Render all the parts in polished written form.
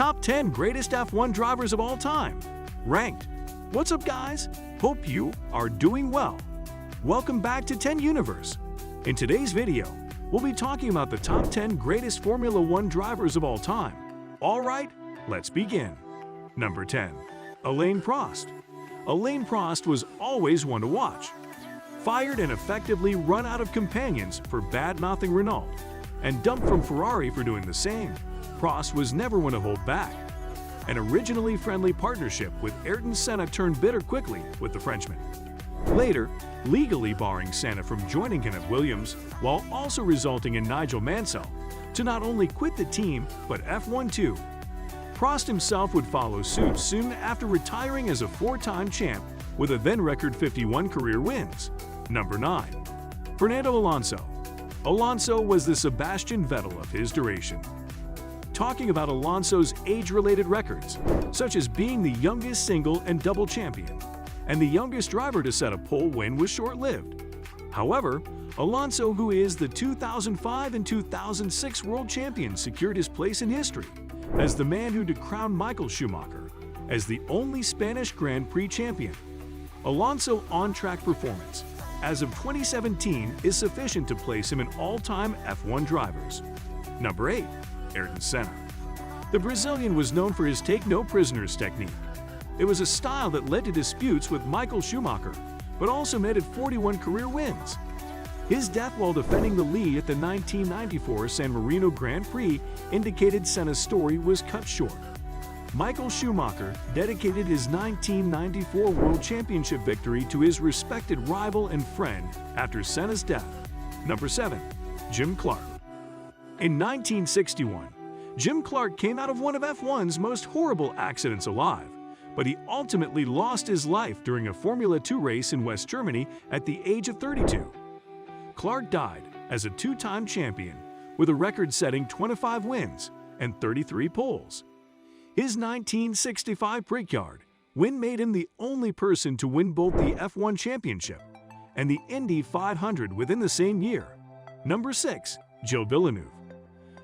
Top 10 Greatest F1 Drivers of All Time. Ranked. What's up, guys? Hope you are doing well. Welcome back to 10 Universe. In today's video, we'll be talking about the top 10 greatest Formula One drivers of all time. Alright, let's begin. Number 10. Alain Prost. Alain Prost was always one to watch. Fired and effectively run out of companions for bad-mouthing Renault, and dumped from Ferrari for doing the same, Prost was never one to hold back. An originally friendly partnership with Ayrton Senna turned bitter quickly with the Frenchman. Later, legally barring Senna from joining him at Williams, while also resulting in Nigel Mansell to not only quit the team but F1 too. Prost himself would follow suit soon after retiring as a four-time champ with a then-record 51 career wins. Number 9. Fernando Alonso. Alonso was the Sebastian Vettel of his duration. Talking about Alonso's age-related records, such as being the youngest single and double champion, and the youngest driver to set a pole win, was short-lived. However, Alonso, who is the 2005 and 2006 world champion, secured his place in history as the man who decrowned Michael Schumacher as the only Spanish Grand Prix champion. Alonso's on-track performance as of 2017 is sufficient to place him in all-time F1 drivers. Number 8. Ayrton Senna. The Brazilian was known for his take-no-prisoners technique. It was a style that led to disputes with Michael Schumacher, but also made it 41 career wins. His death while defending the lead at the 1994 San Marino Grand Prix indicated Senna's story was cut short. Michael Schumacher dedicated his 1994 World Championship victory to his respected rival and friend after Senna's death. Number 7. Jim Clark. In 1961, Jim Clark came out of one of F1's most horrible accidents alive, but he ultimately lost his life during a Formula 2 race in West Germany at the age of 32. Clark died as a two-time champion with a record-setting 25 wins and 33 poles. His 1965 Brickyard win made him the only person to win both the F1 Championship and the Indy 500 within the same year. Number 6. Gilles Villeneuve.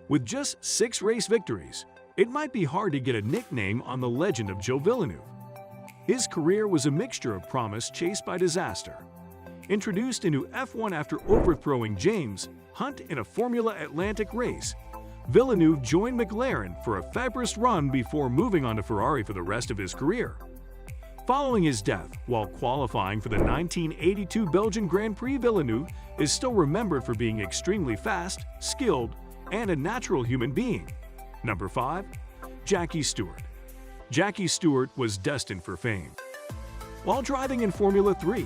With just 6 race victories, it might be hard to get a nickname on the legend of Gilles Villeneuve. His career was a mixture of promise chased by disaster. Introduced into F1 after overthrowing James Hunt in a Formula Atlantic race, Villeneuve joined McLaren for a fibrous run before moving on to Ferrari for the rest of his career. Following his death while qualifying for the 1982 Belgian Grand Prix, Villeneuve is still remembered for being extremely fast, skilled, and a natural human being. Number 5. Jackie Stewart. Jackie Stewart was destined for fame. While driving in Formula 3,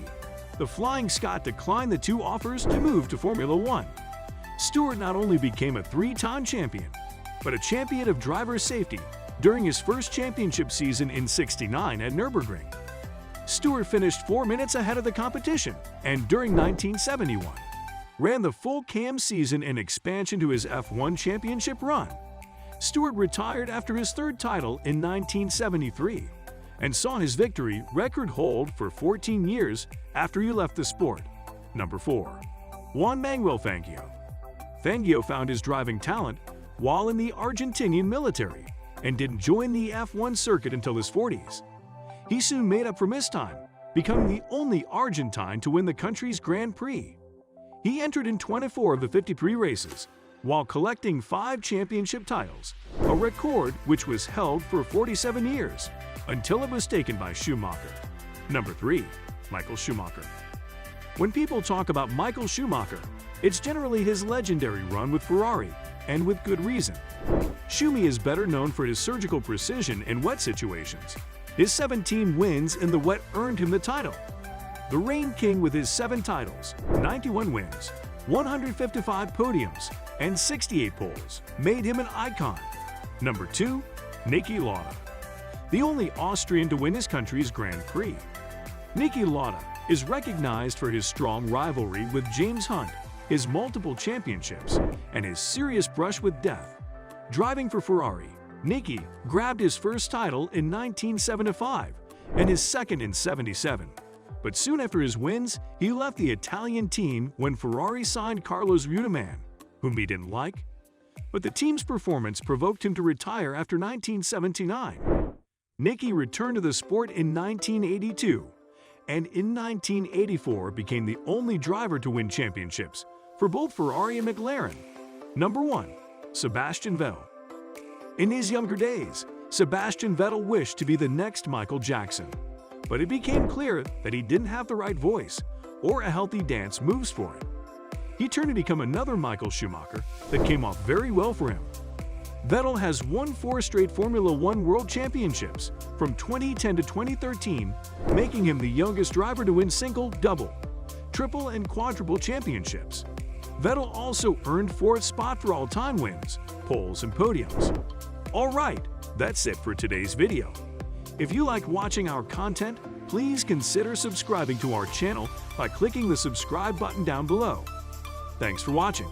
the Flying Scot declined the 2 offers to move to Formula 1. Stewart not only became a 3-time champion, but a champion of driver safety during his first championship season in '69 at Nürburgring. Stewart finished 4 minutes ahead of the competition, and during 1971, ran the full CAM season in expansion to his F1 championship run. Stewart retired after his 3rd title in 1973 and saw his victory record hold for 14 years after he left the sport. Number 4. Juan Manuel Fangio. Fangio found his driving talent while in the Argentinian military and didn't join the F1 circuit until his 40s. He soon made up for missed time, becoming the only Argentine to win the country's Grand Prix. He entered in 24 of the 53 races, while collecting 5 championship titles, a record which was held for 47 years, until it was taken by Schumacher. Number 3. Michael Schumacher. When people talk about Michael Schumacher, it's generally his legendary run with Ferrari, and with good reason. Schumi is better known for his surgical precision in wet situations. His 17 wins in the wet earned him the title. The reign king with his 7 titles, 91 wins, 155 podiums, and 68 poles made him an icon. Number 2. Niki Lauda. The only Austrian to win his country's Grand Prix. Niki Lauda is recognized for his strong rivalry with James Hunt, his multiple championships, and his serious brush with death. Driving for Ferrari, Niki grabbed his first title in 1975 and his second in '77. But soon after his wins, he left the Italian team when Ferrari signed Carlos Reutemann, whom he didn't like. but the team's performance provoked him to retire after 1979. Niki returned to the sport in 1982, and in 1984 became the only driver to win championships for both Ferrari and McLaren. Number 1. Sebastian Vettel. In his younger days, Sebastian Vettel wished to be the next Michael Jackson, but it became clear that he didn't have the right voice or a healthy dance moves for it. He turned to become another Michael Schumacher that came off very well for him. Vettel has won 4 straight Formula One World Championships from 2010 to 2013, making him the youngest driver to win single, double, triple, and quadruple championships. Vettel also earned 4th spot for all-time wins, poles, and podiums. Alright, that's it for today's video. If you like watching our content, please consider subscribing to our channel by clicking the subscribe button down below. Thanks for watching.